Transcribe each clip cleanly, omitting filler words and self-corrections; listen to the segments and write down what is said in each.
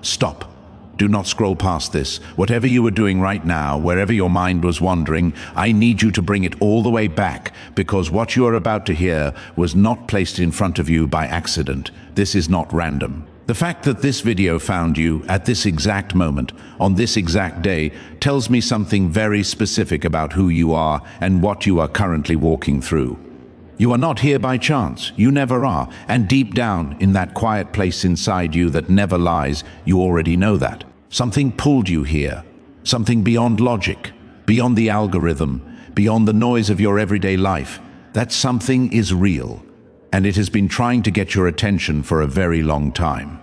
Stop. Do not scroll past this. Whatever you are doing right now, wherever your mind was wandering, I need you to bring it all the way back, because what you are about to hear was not placed in front of you by accident. This is not random. The fact that this video found you at this exact moment, on this exact day, tells me something very specific about who you are and what you are currently walking through. You are not here by chance, you never are, and deep down in that quiet place inside you that never lies, you already know that. Something pulled you here, something beyond logic, beyond the algorithm, beyond the noise of your everyday life. That something is real, and it has been trying to get your attention for a very long time.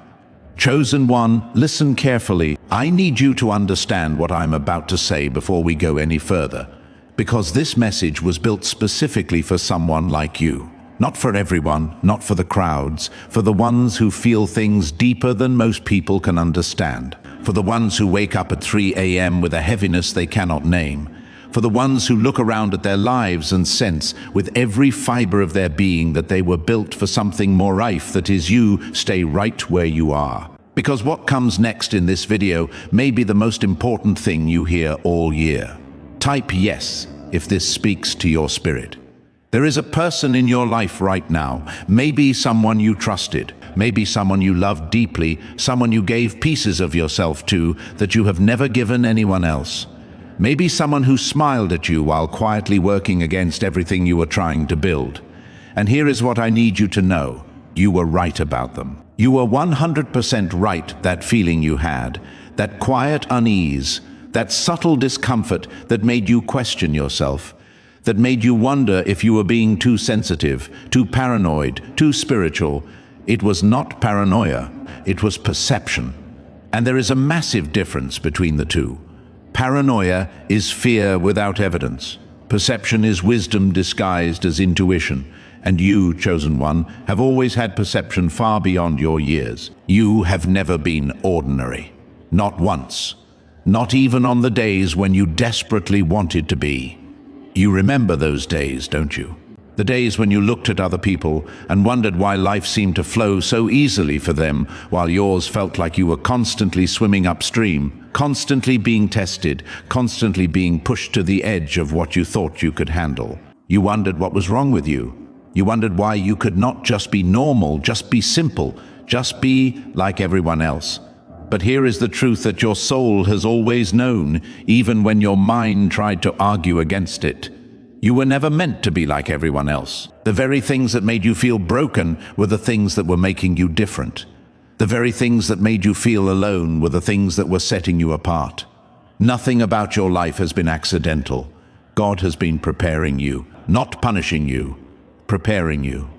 Chosen one, listen carefully. I need you to understand what I'm about to say before we go any further, because this message was built specifically for someone like you. Not for everyone, not for the crowds, for the ones who feel things deeper than most people can understand. For the ones who wake up at 3 a.m. with a heaviness they cannot name. For the ones who look around at their lives and sense with every fiber of their being that they were built for something more rife, that is, you stay right where you are. Because what comes next in this video may be the most important thing you hear all year. Type yes if this speaks to your spirit. There is a person in your life right now, maybe someone you trusted, maybe someone you loved deeply, someone you gave pieces of yourself to that you have never given anyone else. Maybe someone who smiled at you while quietly working against everything you were trying to build. And here is what I need you to know. You were right about them. You were 100% right, that feeling you had, that quiet unease, that subtle discomfort that made you question yourself, that made you wonder if you were being too sensitive, too paranoid, too spiritual. It was not paranoia, it was perception. And there is a massive difference between the two. Paranoia is fear without evidence. Perception is wisdom disguised as intuition. And you, chosen one, have always had perception far beyond your years. You have never been ordinary. Not once. Not even on the days when you desperately wanted to be. You remember those days, don't you? The days when you looked at other people and wondered why life seemed to flow so easily for them, while yours felt like you were constantly swimming upstream, constantly being tested, constantly being pushed to the edge of what you thought you could handle. You wondered what was wrong with you. You wondered why you could not just be normal, just be simple, just be like everyone else. But here is the truth that your soul has always known, even when your mind tried to argue against it. You were never meant to be like everyone else. The very things that made you feel broken were the things that were making you different. The very things that made you feel alone were the things that were setting you apart. Nothing about your life has been accidental. God has been preparing you, not punishing you, preparing you.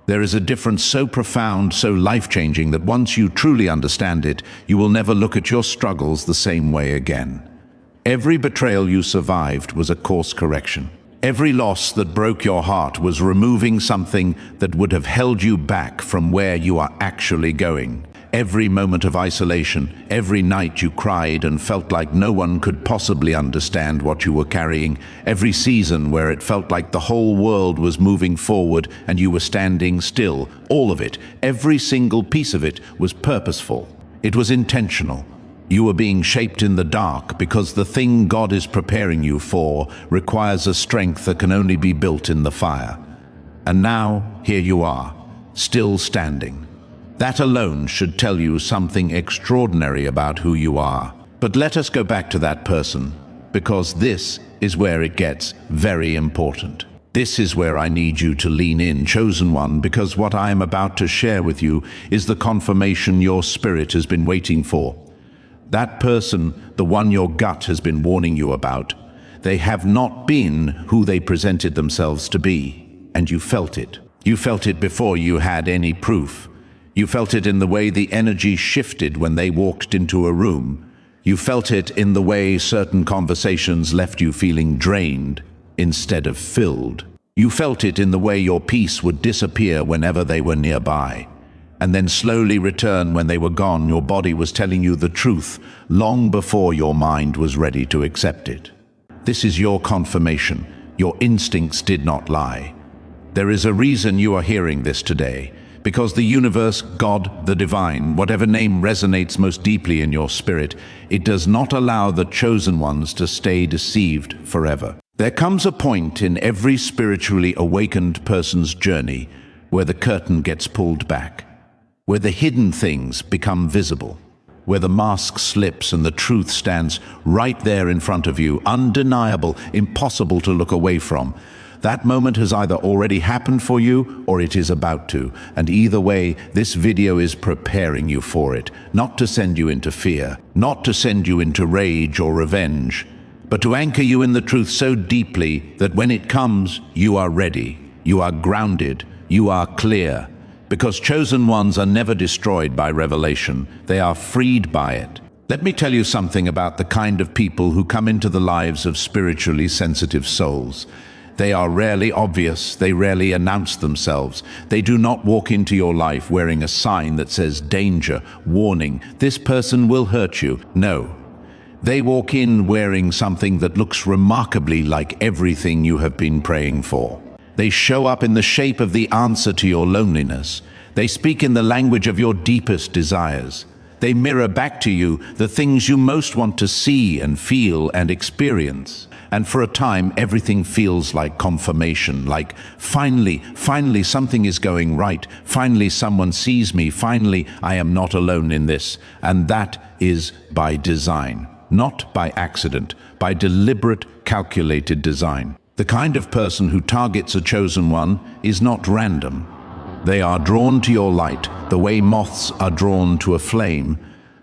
There is a difference so profound, so life-changing, that once you truly understand it, you will never look at your struggles the same way again. Every betrayal you survived was a course correction. Every loss that broke your heart was removing something that would have held you back from where you are actually going. Every moment of isolation, every night you cried and felt like no one could possibly understand what you were carrying, every season where it felt like the whole world was moving forward and you were standing still, all of it, every single piece of it was purposeful. It was intentional. You were being shaped in the dark because the thing God is preparing you for requires a strength that can only be built in the fire. And now, here you are, still standing. That alone should tell you something extraordinary about who you are. But let us go back to that person, because this is where it gets very important. This is where I need you to lean in, chosen one, because what I am about to share with you is the confirmation your spirit has been waiting for. That person, the one your gut has been warning you about, they have not been who they presented themselves to be, and you felt it. You felt it before you had any proof. You felt it in the way the energy shifted when they walked into a room. You felt it in the way certain conversations left you feeling drained instead of filled. You felt it in the way your peace would disappear whenever they were nearby, and then slowly return when they were gone. Your body was telling you the truth long before your mind was ready to accept it. This is your confirmation. Your instincts did not lie. There is a reason you are hearing this today, Because the universe, God, the divine, whatever name resonates most deeply in your spirit, it does not allow the chosen ones to stay deceived forever. There comes a point in every spiritually awakened person's journey where the curtain gets pulled back, where the hidden things become visible, where the mask slips and the truth stands right there in front of you, undeniable, impossible to look away from. That moment has either already happened for you or it is about to, and either way, this video is preparing you for it, not to send you into fear, not to send you into rage or revenge, but to anchor you in the truth so deeply that when it comes, you are ready, you are grounded, you are clear. Because chosen ones are never destroyed by revelation, they are freed by it. Let me tell you something about the kind of people who come into the lives of spiritually sensitive souls. They are rarely obvious, they rarely announce themselves. They do not walk into your life wearing a sign that says danger, warning, this person will hurt you. No. They walk in wearing something that looks remarkably like everything you have been praying for. They show up in the shape of the answer to your loneliness. They speak in the language of your deepest desires. They mirror back to you the things you most want to see and feel and experience. And for a time, everything feels like confirmation, like finally something is going right. Finally, someone sees me. Finally, I am not alone in this. And that is by design. Not by accident, by deliberate, calculated design. The kind of person who targets a chosen one is not random. They are drawn to your light the way moths are drawn to a flame,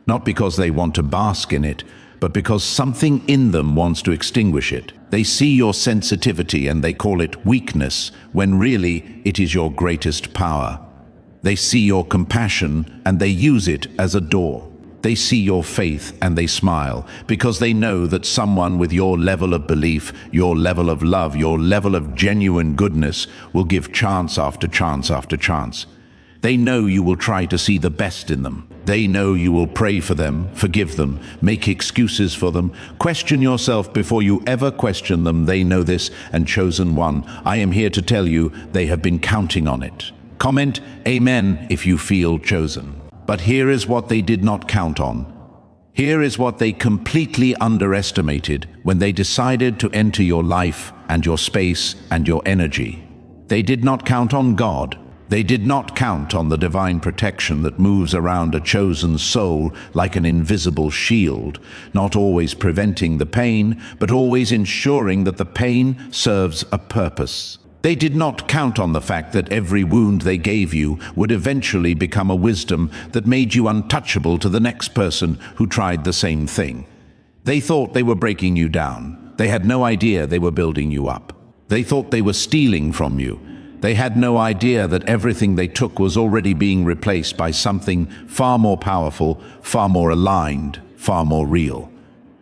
not because they want to bask in it, but because something in them wants to extinguish it. They see your sensitivity and they call it weakness, when really it is your greatest power. They see your compassion and they use it as a door. They see your faith and they smile because they know that someone with your level of belief, your level of love, your level of genuine goodness will give chance after chance after chance. They know you will try to see the best in them. They know you will pray for them, forgive them, make excuses for them, question yourself before you ever question them. They know this, and chosen one, I am here to tell you they have been counting on it. Comment Amen if you feel chosen. But here is what they did not count on. Here is what they completely underestimated when they decided to enter your life and your space and your energy. They did not count on God. They did not count on the divine protection that moves around a chosen soul like an invisible shield, not always preventing the pain, but always ensuring that the pain serves a purpose. They did not count on the fact that every wound they gave you would eventually become a wisdom that made you untouchable to the next person who tried the same thing. They thought they were breaking you down. They had no idea they were building you up. They thought they were stealing from you. They had no idea that everything they took was already being replaced by something far more powerful, far more aligned, far more real.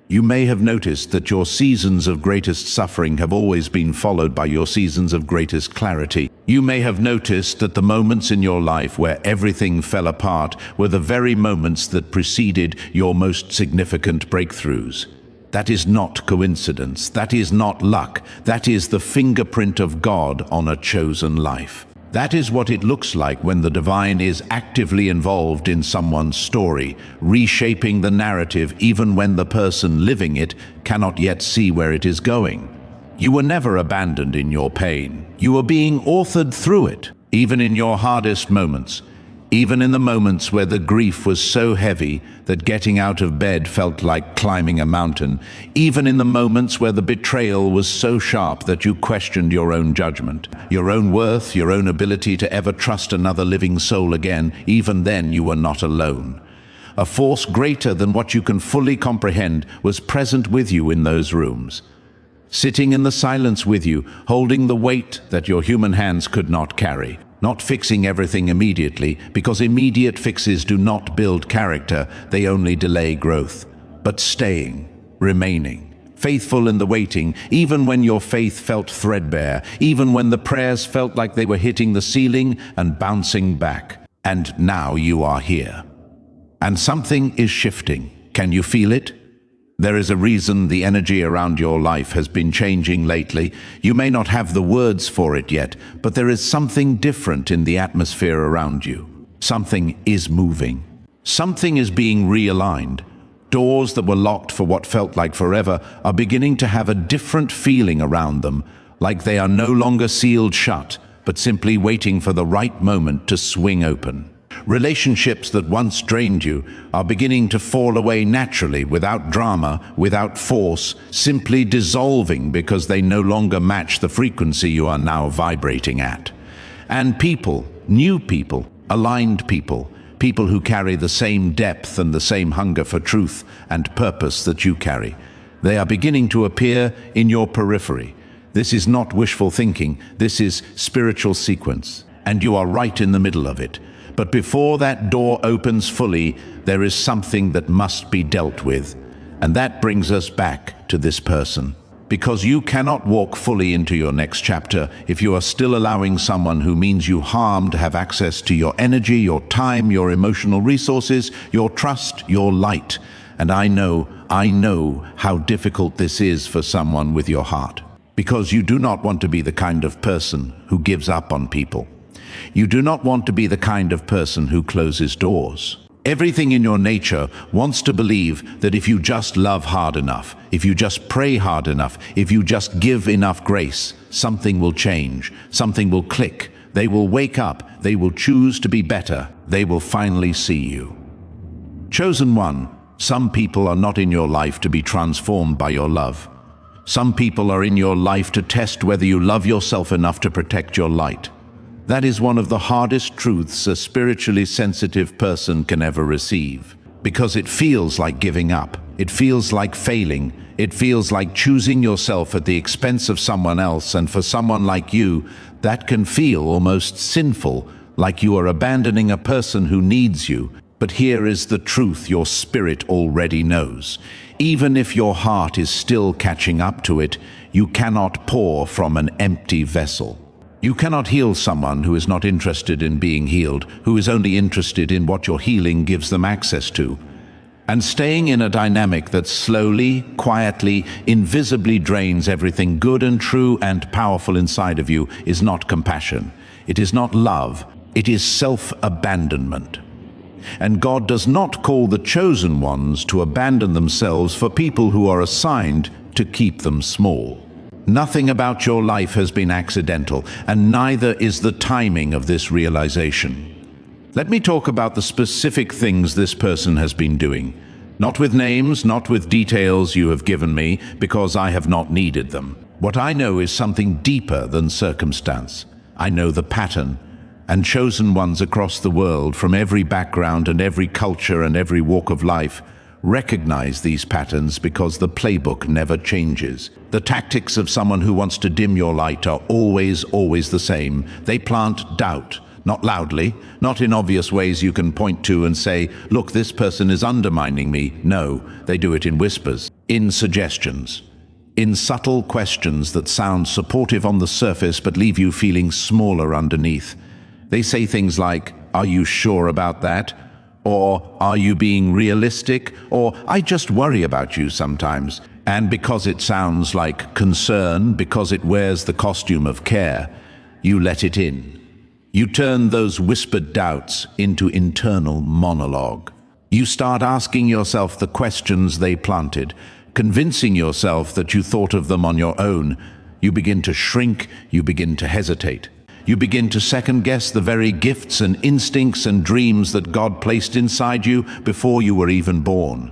You may have noticed that your seasons of greatest suffering have always been followed by your seasons of greatest clarity. You may have noticed that the moments in your life where everything fell apart were the very moments that preceded your most significant breakthroughs. That is not coincidence. That is not luck. That is the fingerprint of God on a chosen life. That is what it looks like when the divine is actively involved in someone's story, reshaping the narrative even when the person living it cannot yet see where it is going. You were never abandoned in your pain. You were being authored through it, even in your hardest moments. Even in the moments where the grief was so heavy that getting out of bed felt like climbing a mountain. Even in the moments where the betrayal was so sharp that you questioned your own judgment, your own worth, your own ability to ever trust another living soul again. Even then you were not alone. A force greater than what you can fully comprehend was present with you in those rooms, sitting in the silence with you, holding the weight that your human hands could not carry. Not fixing everything immediately, because immediate fixes do not build character, they only delay growth. But staying, remaining, faithful in the waiting, even when your faith felt threadbare, even when the prayers felt like they were hitting the ceiling and bouncing back. And now you are here. And something is shifting. Can you feel it? There is a reason the energy around your life has been changing lately. You may not have the words for it yet, but there is something different in the atmosphere around you. Something is moving. Something is being realigned. Doors that were locked for what felt like forever are beginning to have a different feeling around them, like they are no longer sealed shut, but simply waiting for the right moment to swing open. Relationships that once drained you are beginning to fall away naturally, without drama, without force, simply dissolving because they no longer match the frequency you are now vibrating at. And people, new people, aligned people, people who carry the same depth and the same hunger for truth and purpose that you carry, they are beginning to appear in your periphery. This is not wishful thinking, this is spiritual sequence, and you are right in the middle of it. But before that door opens fully, there is something that must be dealt with. And that brings us back to this person. Because you cannot walk fully into your next chapter if you are still allowing someone who means you harm to have access to your energy, your time, your emotional resources, your trust, your light. And I know how difficult this is for someone with your heart. Because you do not want to be the kind of person who gives up on people. You do not want to be the kind of person who closes doors. Everything in your nature wants to believe that if you just love hard enough, if you just pray hard enough, if you just give enough grace, something will change, something will click, they will wake up, they will choose to be better, they will finally see you. Chosen one, some people are not in your life to be transformed by your love. Some people are in your life to test whether you love yourself enough to protect your light. That is one of the hardest truths a spiritually sensitive person can ever receive. Because it feels like giving up. It feels like failing. It feels like choosing yourself at the expense of someone else, and for someone like you, that can feel almost sinful, like you are abandoning a person who needs you. But here is the truth your spirit already knows. Even if your heart is still catching up to it, you cannot pour from an empty vessel. You cannot heal someone who is not interested in being healed, who is only interested in what your healing gives them access to. And staying in a dynamic that slowly, quietly, invisibly drains everything good and true and powerful inside of you is not compassion. It is not love. It is self-abandonment. And God does not call the chosen ones to abandon themselves for people who are assigned to keep them small. Nothing about your life has been accidental, and neither is the timing of this realization. Let me talk about the specific things this person has been doing. Not with names, not with details you have given me, because I have not needed them. What I know is something deeper than circumstance. I know the pattern, and chosen ones across the world, from every background and every culture and every walk of life, recognize these patterns because the playbook never changes. The tactics of someone who wants to dim your light are always the same. They plant doubt, not loudly, not in obvious ways you can point to and say, look, this person is undermining me. No, they do it in whispers, in suggestions, in subtle questions that sound supportive on the surface but leave you feeling smaller underneath. They say things like, are you sure about that? Or, are you being realistic? Or, I just worry about you sometimes. And because it sounds like concern, because it wears the costume of care, you let it in. You turn those whispered doubts into internal monologue. You start asking yourself the questions they planted, convincing yourself that you thought of them on your own. You begin to shrink, you begin to hesitate. You begin to second-guess the very gifts and instincts and dreams that God placed inside you before you were even born.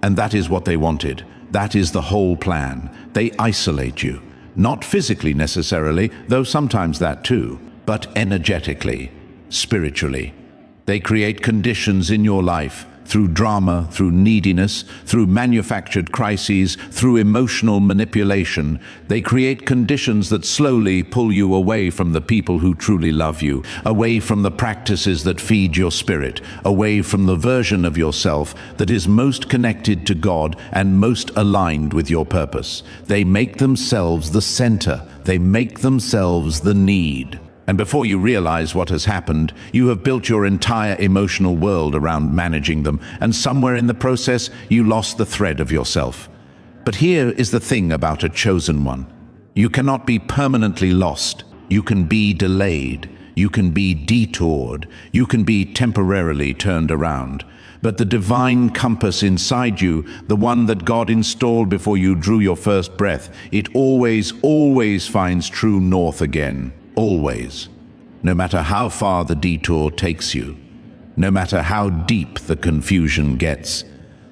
And that is what they wanted. That is the whole plan. They isolate you. Not physically necessarily, though sometimes that too, but energetically, spiritually. They create conditions in your life through drama, through neediness, through manufactured crises, through emotional manipulation. They create conditions that slowly pull you away from the people who truly love you, away from the practices that feed your spirit, away from the version of yourself that is most connected to God and most aligned with your purpose. They make themselves the center. They make themselves the need. And before you realize what has happened, you have built your entire emotional world around managing them, and somewhere in the process, you lost the thread of yourself. But here is the thing about a chosen one. You cannot be permanently lost. You can be delayed. You can be detoured. You can be temporarily turned around. But the divine compass inside you, the one that God installed before you drew your first breath, it always finds true north again. Always. No matter how far the detour takes you. No matter how deep the confusion gets.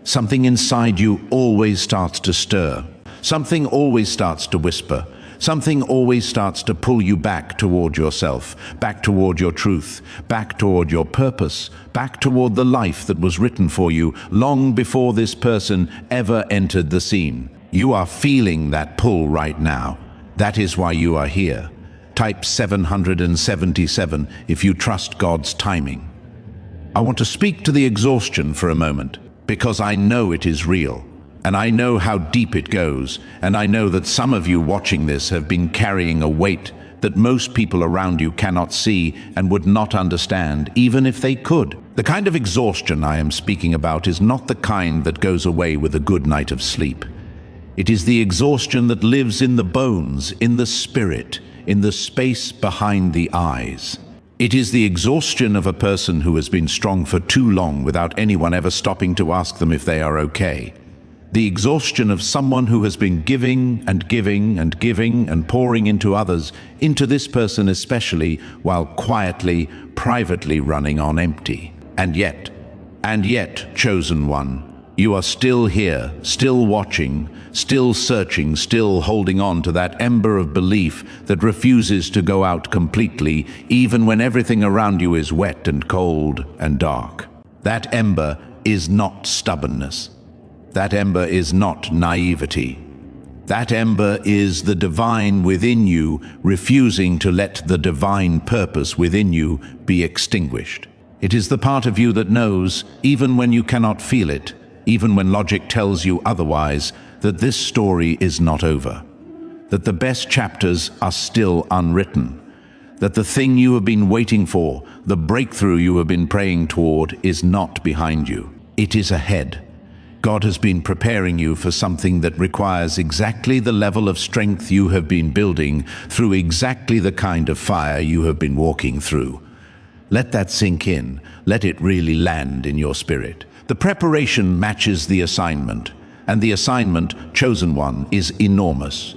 Something inside you always starts to stir. Something always starts to whisper. Something always starts to pull you back toward yourself, back toward your truth, back toward your purpose, back toward the life that was written for you long before this person ever entered the scene. You are feeling that pull right now. That is why you are here. Type 777 if you trust God's timing. I want to speak to the exhaustion for a moment, because I know it is real. And I know how deep it goes, and I know that some of you watching this have been carrying a weight that most people around you cannot see and would not understand, even if they could. The kind of exhaustion I am speaking about is not the kind that goes away with a good night of sleep. It is the exhaustion that lives in the bones, in the spirit, in the space behind the eyes. It is the exhaustion of a person who has been strong for too long without anyone ever stopping to ask them if they are okay. The exhaustion of someone who has been giving and giving and giving and pouring into others, into this person especially, while quietly, privately running on empty. And yet, chosen one, you are still here, still watching, still searching, still holding on to that ember of belief that refuses to go out completely, even when everything around you is wet and cold and dark. That ember is not stubbornness. That ember is not naivety. That ember is the divine within you refusing to let the divine purpose within you be extinguished. It is the part of you that knows, even when you cannot feel it, even when logic tells you otherwise, that this story is not over. That the best chapters are still unwritten. That the thing you have been waiting for, the breakthrough you have been praying toward, is not behind you. It is ahead. God has been preparing you for something that requires exactly the level of strength you have been building through exactly the kind of fire you have been walking through. Let that sink in. Let it really land in your spirit. The preparation matches the assignment, and the assignment, chosen one, is enormous.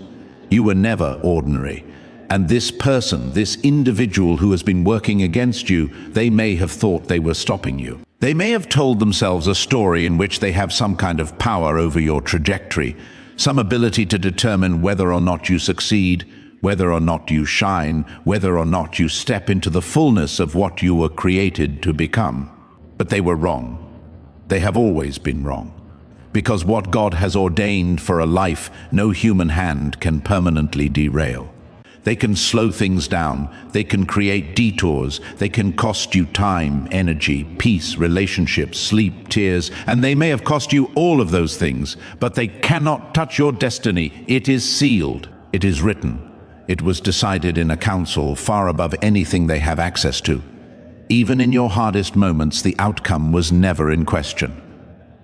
You were never ordinary. And this person, this individual who has been working against you, they may have thought they were stopping you. They may have told themselves a story in which they have some kind of power over your trajectory, some ability to determine whether or not you succeed, whether or not you shine, whether or not you step into the fullness of what you were created to become. But they were wrong. They have always been wrong. Because what God has ordained for a life, no human hand can permanently derail. They can slow things down, they can create detours, they can cost you time, energy, peace, relationships, sleep, tears, and they may have cost you all of those things, but they cannot touch your destiny. It is sealed. It is written. It was decided in a council far above anything they have access to. Even in your hardest moments, the outcome was never in question.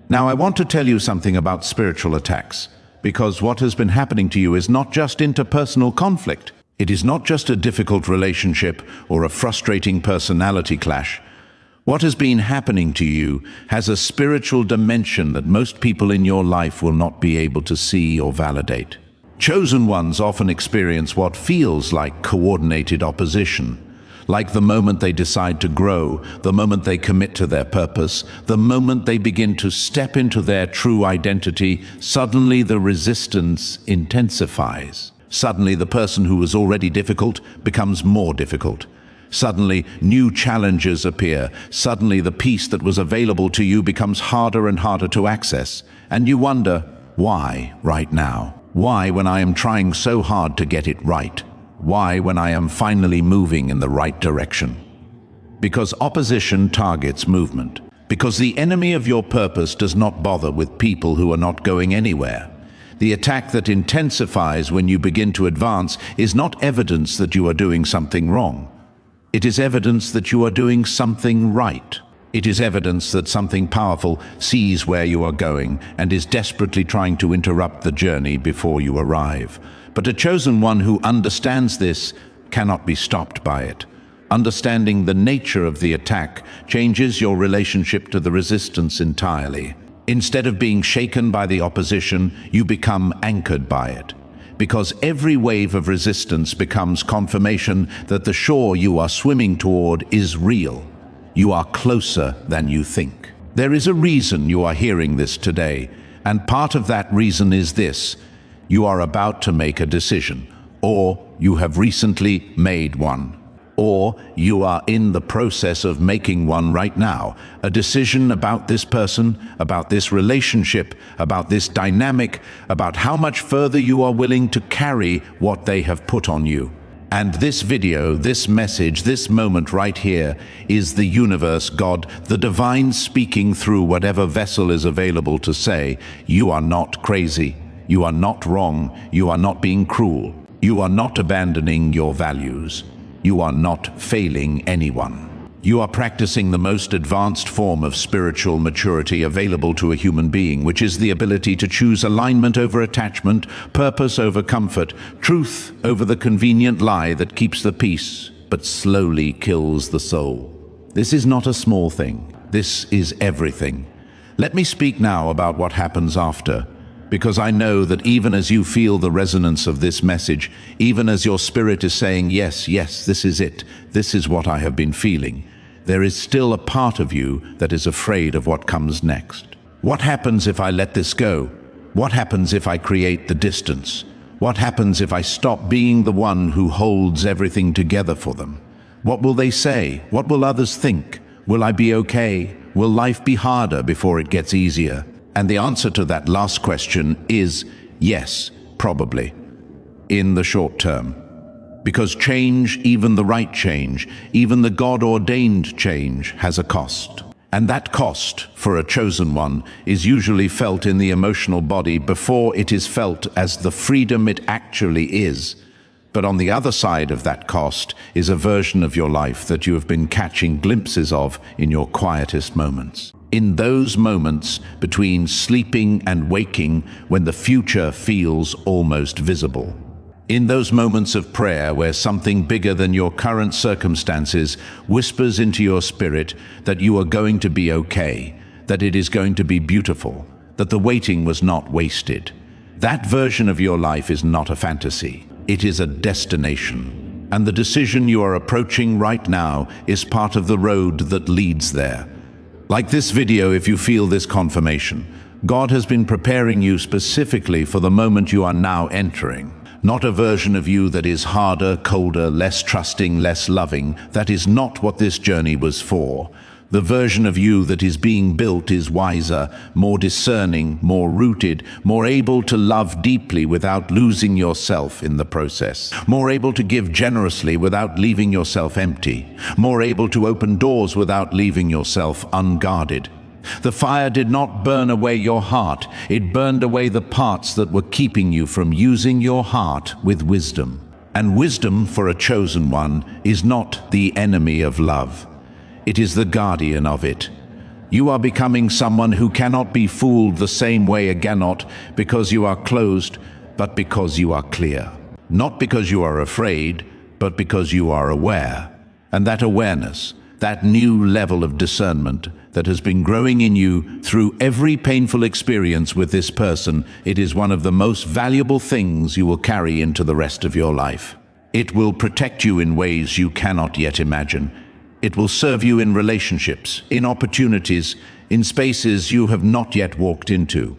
Now, I want to tell you something about spiritual attacks, because what has been happening to you is not just interpersonal conflict. It is not just a difficult relationship or a frustrating personality clash. What has been happening to you has a spiritual dimension that most people in your life will not be able to see or validate. Chosen ones often experience what feels like coordinated opposition, like the moment they decide to grow, the moment they commit to their purpose, the moment they begin to step into their true identity, suddenly the resistance intensifies. Suddenly the person who was already difficult becomes more difficult. Suddenly new challenges appear. Suddenly the peace that was available to you becomes harder and harder to access. And you wonder, why right now? Why when I am trying so hard to get it right? Why when I am finally moving in the right direction? Because opposition targets movement. Because the enemy of your purpose does not bother with people who are not going anywhere. The attack that intensifies when you begin to advance is not evidence that you are doing something wrong. It is evidence that you are doing something right. It is evidence that something powerful sees where you are going and is desperately trying to interrupt the journey before you arrive. But a chosen one who understands this cannot be stopped by it. Understanding the nature of the attack changes your relationship to the resistance entirely. Instead of being shaken by the opposition, you become anchored by it. Because every wave of resistance becomes confirmation that the shore you are swimming toward is real. You are closer than you think. There is a reason you are hearing this today, and part of that reason is this: you are about to make a decision, or you have recently made one, or you are in the process of making one right now, a decision about this person, about this relationship, about this dynamic, about how much further you are willing to carry what they have put on you. And this video, this message, this moment right here is the universe, God, the divine speaking through whatever vessel is available to say, you are not crazy, you are not wrong, you are not being cruel, you are not abandoning your values, you are not failing anyone. You are practicing the most advanced form of spiritual maturity available to a human being, which is the ability to choose alignment over attachment, purpose over comfort, truth over the convenient lie that keeps the peace, but slowly kills the soul. This is not a small thing. This is everything. Let me speak now about what happens after, because I know that even as you feel the resonance of this message, even as your spirit is saying, yes, yes, this is it, this is what I have been feeling, there is still a part of you that is afraid of what comes next. What happens if I let this go? What happens if I create the distance? What happens if I stop being the one who holds everything together for them? What will they say? What will others think? Will I be okay? Will life be harder before it gets easier? And the answer to that last question is yes, probably, in the short term. Because change, even the right change, even the God-ordained change, has a cost. And that cost, for a chosen one, is usually felt in the emotional body before it is felt as the freedom it actually is. But on the other side of that cost is a version of your life that you have been catching glimpses of in your quietest moments. In those moments between sleeping and waking, when the future feels almost visible. In those moments of prayer where something bigger than your current circumstances whispers into your spirit that you are going to be okay, that it is going to be beautiful, that the waiting was not wasted. That version of your life is not a fantasy. It is a destination. And the decision you are approaching right now is part of the road that leads there. Like this video, if you feel this confirmation, God has been preparing you specifically for the moment you are now entering. Not a version of you that is harder, colder, less trusting, less loving. That is not what this journey was for. The version of you that is being built is wiser, more discerning, more rooted, more able to love deeply without losing yourself in the process, more able to give generously without leaving yourself empty, more able to open doors without leaving yourself unguarded. The fire did not burn away your heart, it burned away the parts that were keeping you from using your heart with wisdom. And wisdom, for a chosen one, is not the enemy of love. It is the guardian of it. You are becoming someone who cannot be fooled the same way again, not because you are closed, but because you are clear. Not because you are afraid, but because you are aware. And that awareness, that new level of discernment that has been growing in you through every painful experience with this person, it is one of the most valuable things you will carry into the rest of your life. It will protect you in ways you cannot yet imagine. It will serve you in relationships, in opportunities, in spaces you have not yet walked into.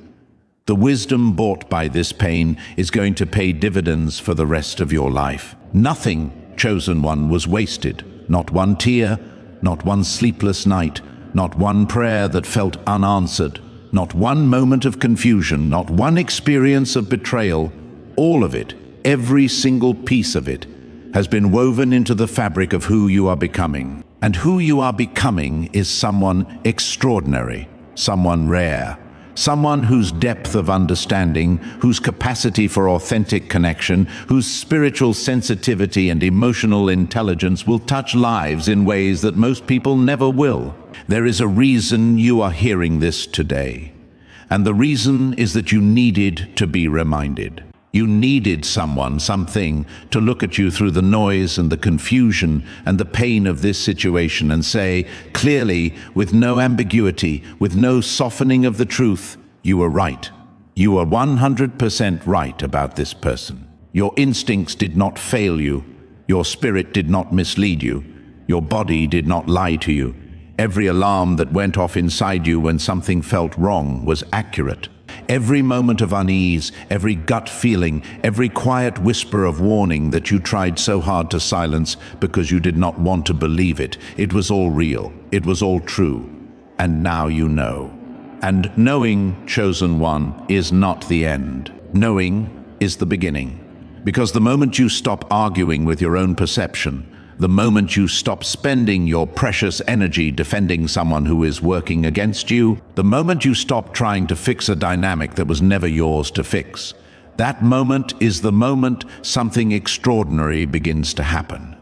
The wisdom bought by this pain is going to pay dividends for the rest of your life. Nothing, chosen one, was wasted. Not one tear, not one sleepless night, not one prayer that felt unanswered, not one moment of confusion, not one experience of betrayal. All of it, every single piece of it, has been woven into the fabric of who you are becoming. And who you are becoming is someone extraordinary, someone rare, Someone whose depth of understanding, whose capacity for authentic connection, whose spiritual sensitivity and emotional intelligence will touch lives in ways that most people never will. There is a reason you are hearing this today. And the reason is that you needed to be reminded. You needed someone, something, to look at you through the noise and the confusion and the pain of this situation and say, clearly, with no ambiguity, with no softening of the truth, you were right. You were 100% right about this person. Your instincts did not fail you. Your spirit did not mislead you. Your body did not lie to you. Every alarm that went off inside you when something felt wrong was accurate. Every moment of unease, every gut feeling, every quiet whisper of warning that you tried so hard to silence because you did not want to believe it, it was all real, it was all true. And now you know. And knowing, chosen one, is not the end. Knowing is the beginning. Because the moment you stop arguing with your own perception, the moment you stop spending your precious energy defending someone who is working against you, the moment you stop trying to fix a dynamic that was never yours to fix, that moment is the moment something extraordinary begins to happen.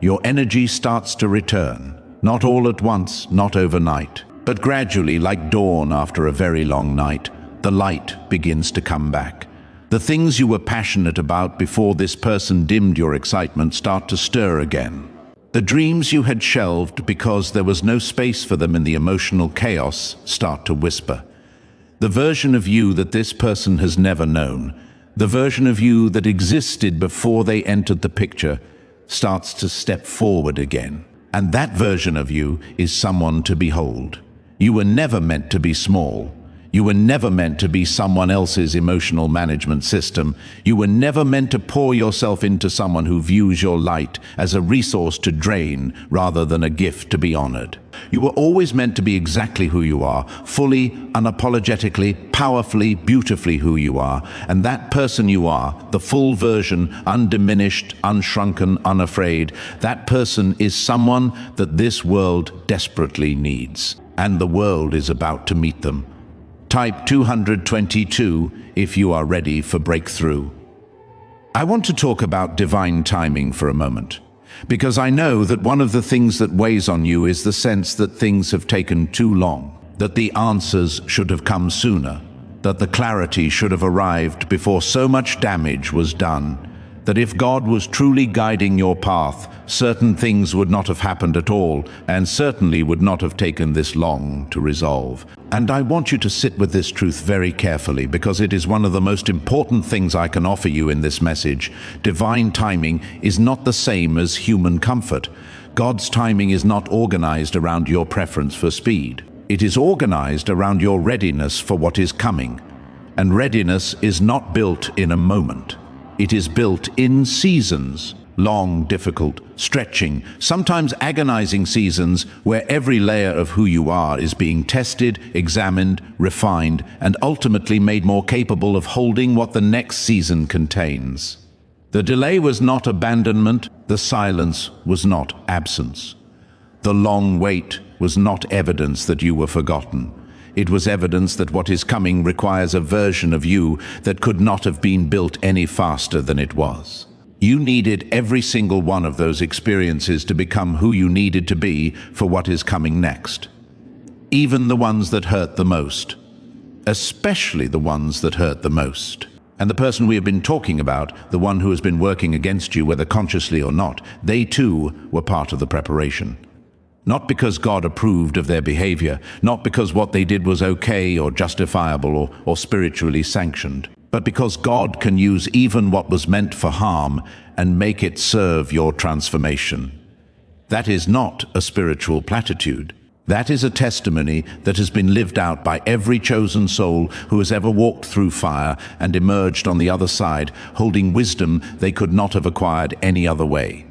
Your energy starts to return, not all at once, not overnight, but gradually, like dawn after a very long night, the light begins to come back. The things you were passionate about before this person dimmed your excitement start to stir again. The dreams you had shelved because there was no space for them in the emotional chaos start to whisper. The version of you that this person has never known, the version of you that existed before they entered the picture, starts to step forward again. And that version of you is someone to behold. You were never meant to be small. You were never meant to be someone else's emotional management system. You were never meant to pour yourself into someone who views your light as a resource to drain rather than a gift to be honored. You were always meant to be exactly who you are, fully, unapologetically, powerfully, beautifully who you are. And that person you are, the full version, undiminished, unshrunken, unafraid, that person is someone that this world desperately needs. And the world is about to meet them. Type 222 if you are ready for breakthrough. I want to talk about divine timing for a moment, because I know that one of the things that weighs on you is the sense that things have taken too long, that the answers should have come sooner, that the clarity should have arrived before so much damage was done, that if God was truly guiding your path, certain things would not have happened at all, and certainly would not have taken this long to resolve. And I want you to sit with this truth very carefully, because it is one of the most important things I can offer you in this message. Divine timing is not the same as human comfort. God's timing is not organized around your preference for speed. It is organized around your readiness for what is coming. And readiness is not built in a moment. It is built in seasons, long, difficult, stretching, sometimes agonizing seasons where every layer of who you are is being tested, examined, refined, and ultimately made more capable of holding what the next season contains. The delay was not abandonment, the silence was not absence. The long wait was not evidence that you were forgotten. It was evidence that what is coming requires a version of you that could not have been built any faster than it was. You needed every single one of those experiences to become who you needed to be for what is coming next. Even the ones that hurt the most. Especially the ones that hurt the most. And the person we have been talking about, the one who has been working against you, whether consciously or not, they too were part of the preparation. Not because God approved of their behavior, not because what they did was okay or justifiable or spiritually sanctioned, but because God can use even what was meant for harm and make it serve your transformation. That is not a spiritual platitude. That is a testimony that has been lived out by every chosen soul who has ever walked through fire and emerged on the other side, holding wisdom they could not have acquired any other way.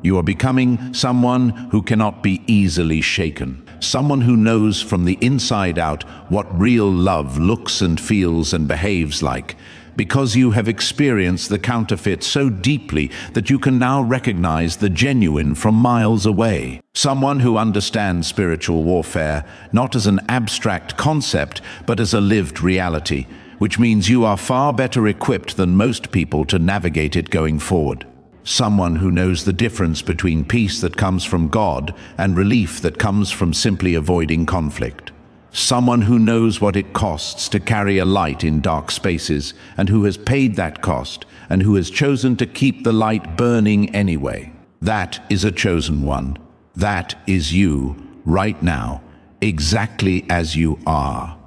You are becoming someone who cannot be easily shaken. Someone who knows from the inside out what real love looks and feels and behaves like, because you have experienced the counterfeit so deeply that you can now recognize the genuine from miles away. Someone who understands spiritual warfare not as an abstract concept, but as a lived reality, which means you are far better equipped than most people to navigate it going forward. Someone who knows the difference between peace that comes from God and relief that comes from simply avoiding conflict. Someone who knows what it costs to carry a light in dark spaces and who has paid that cost and who has chosen to keep the light burning anyway. That is a chosen one. That is you right now, exactly as you are.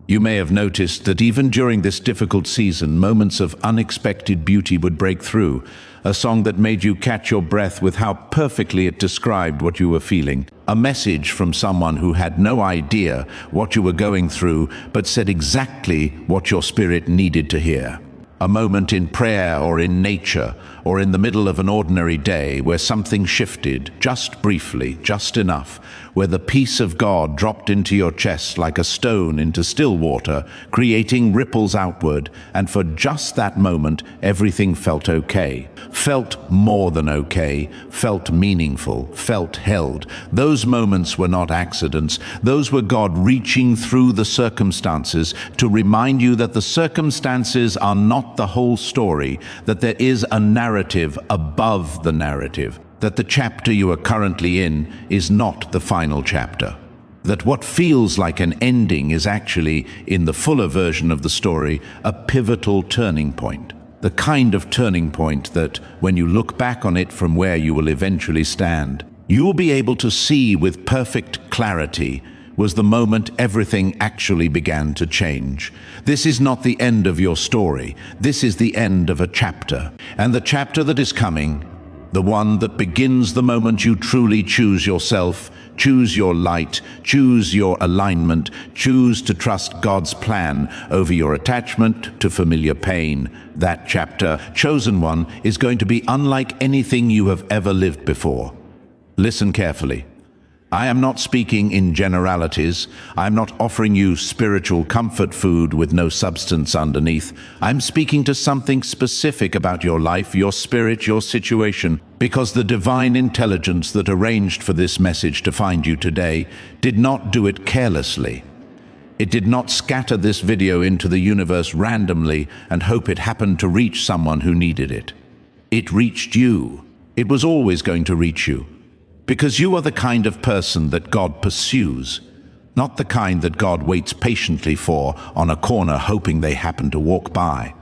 You may have noticed that even during this difficult season, moments of unexpected beauty would break through. A song that made you catch your breath with how perfectly it described what you were feeling. A message from someone who had no idea what you were going through, but said exactly what your spirit needed to hear. A moment in prayer or in nature or in the middle of an ordinary day where something shifted, just briefly, just enough, where the peace of God dropped into your chest like a stone into still water, creating ripples outward, and for just that moment, everything felt okay. Felt more than okay, felt meaningful, felt held. Those moments were not accidents. Those were God reaching through the circumstances to remind you that the circumstances are not the whole story, that there is a narrative above the narrative, that the chapter you are currently in is not the final chapter, that what feels like an ending is actually, in the fuller version of the story, a pivotal turning point. The kind of turning point that, when you look back on it from where you will eventually stand, you will be able to see with perfect clarity was the moment everything actually began to change. This is not the end of your story. This is the end of a chapter. And the chapter that is coming, the one that begins the moment you truly choose yourself, choose your light, choose your alignment, choose to trust God's plan over your attachment to familiar pain. That chapter, chosen one, is going to be unlike anything you have ever lived before. Listen carefully. I am not speaking in generalities. I'm not offering you spiritual comfort food with no substance underneath. I'm speaking to something specific about your life, your spirit, your situation, because the divine intelligence that arranged for this message to find you today did not do it carelessly. It did not scatter this video into the universe randomly and hope it happened to reach someone who needed it. It reached you. It was always going to reach you. Because you are the kind of person that God pursues, not the kind that God waits patiently for on a corner hoping they happen to walk by,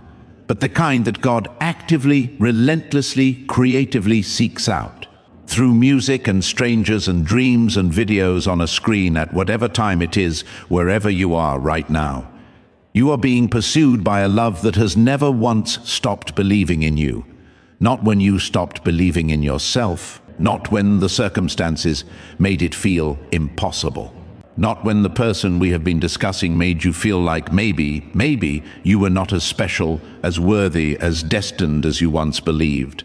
but the kind that God actively, relentlessly, creatively seeks out. Through music and strangers and dreams and videos on a screen at whatever time it is, wherever you are right now. You are being pursued by a love that has never once stopped believing in you. Not when you stopped believing in yourself. Not when the circumstances made it feel impossible. Not when the person we have been discussing made you feel like maybe you were not as special, as worthy, as destined as you once believed.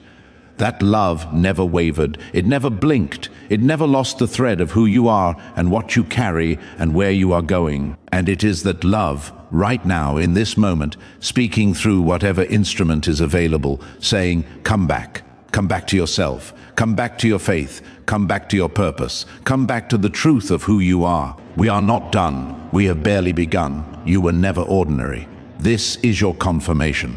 That love never wavered. It never blinked. It never lost the thread of who you are and what you carry and where you are going. And it is that love, right now, in this moment, speaking through whatever instrument is available, saying, come back to yourself. Come back to your faith. Come back to your purpose. Come back to the truth of who you are. We are not done. We have barely begun. You were never ordinary. This is your confirmation.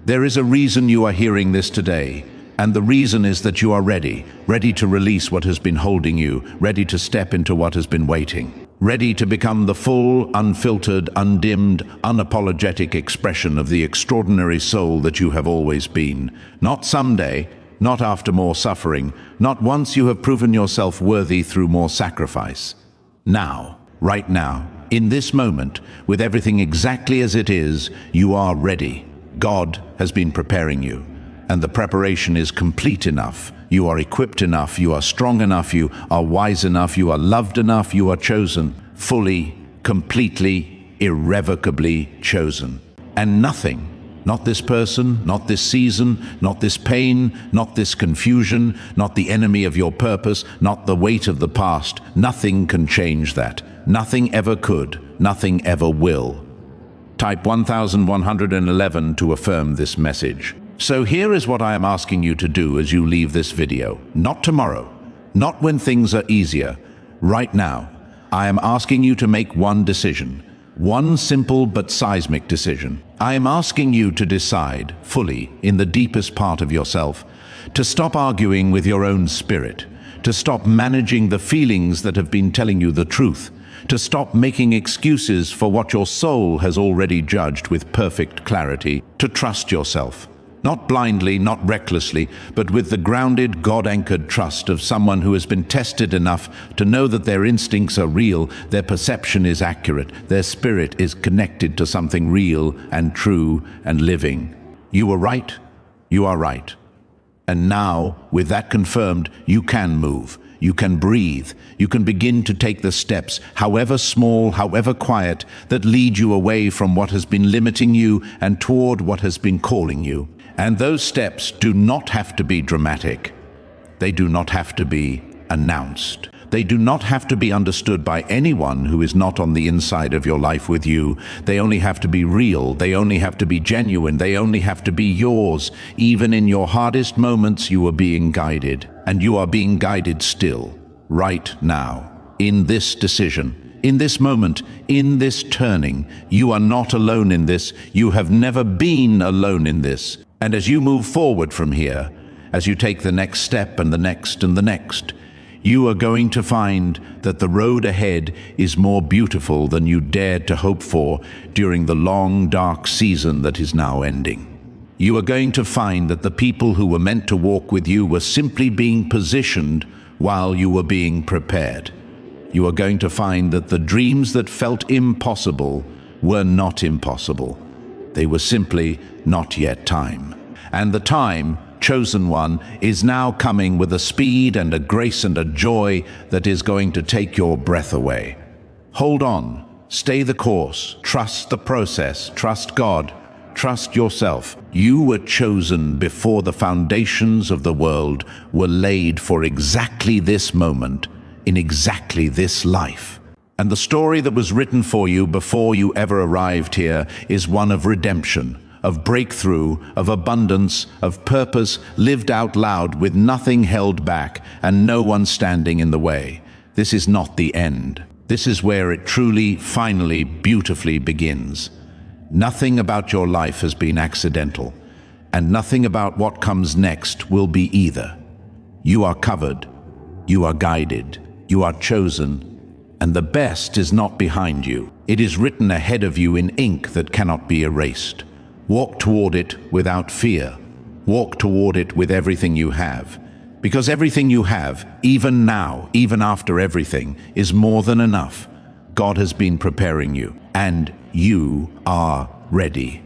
There is a reason you are hearing this today, and the reason is that you are ready to release what has been holding you, ready to step into what has been waiting, ready to become the full, unfiltered, undimmed, unapologetic expression of the extraordinary soul that you have always been. Not someday, not after more suffering, not once you have proven yourself worthy through more sacrifice. Now, right now, in this moment, with everything exactly as it is, you are ready. God has been preparing you, and the preparation is complete enough. You are equipped enough, you are strong enough, you are wise enough, you are loved enough, you are chosen, fully, completely, irrevocably chosen. And nothing, Not this person, not this season, not this pain, not this confusion, not the enemy of your purpose, not the weight of the past. Nothing can change that. Nothing ever could. Nothing ever will. Type 1111 to affirm this message. So here is what I am asking you to do as you leave this video. Not tomorrow, not when things are easier. Right now, I am asking you to make one decision. One simple but seismic decision. I am asking you to decide fully in the deepest part of yourself to stop arguing with your own spirit, to stop managing the feelings that have been telling you the truth, to stop making excuses for what your soul has already judged with perfect clarity, to trust yourself. Not blindly, not recklessly, but with the grounded, God-anchored trust of someone who has been tested enough to know that their instincts are real, their perception is accurate, their spirit is connected to something real and true and living. You were right. You are right. And now, with that confirmed, you can move. You can breathe. You can begin to take the steps, however small, however quiet, that lead you away from what has been limiting you and toward what has been calling you. And those steps do not have to be dramatic. They do not have to be announced. They do not have to be understood by anyone who is not on the inside of your life with you. They only have to be real. They only have to be genuine. They only have to be yours. Even in your hardest moments, you are being guided. And you are being guided still, right now, in this decision. In this moment, in this turning. You are not alone in this. You have never been alone in this. And as you move forward from here, as you take the next step and the next and the next, you are going to find that the road ahead is more beautiful than you dared to hope for during the long, dark season that is now ending. You are going to find that the people who were meant to walk with you were simply being positioned while you were being prepared. You are going to find that the dreams that felt impossible were not impossible. They were simply not yet time. And the time, chosen one, is now coming with a speed and a grace and a joy that is going to take your breath away. Hold on, stay the course, trust the process, trust God, trust yourself. You were chosen before the foundations of the world were laid for exactly this moment, in exactly this life. And the story that was written for you before you ever arrived here is one of redemption, of breakthrough, of abundance, of purpose lived out loud with nothing held back and no one standing in the way. This is not the end. This is where it truly, finally, beautifully begins. Nothing about your life has been accidental, and nothing about what comes next will be either. You are covered, you are guided, you are chosen, and the best is not behind you. It is written ahead of you in ink that cannot be erased. Walk toward it without fear. Walk toward it with everything you have. Because everything you have, even now, even after everything, is more than enough. God has been preparing you, and you are ready.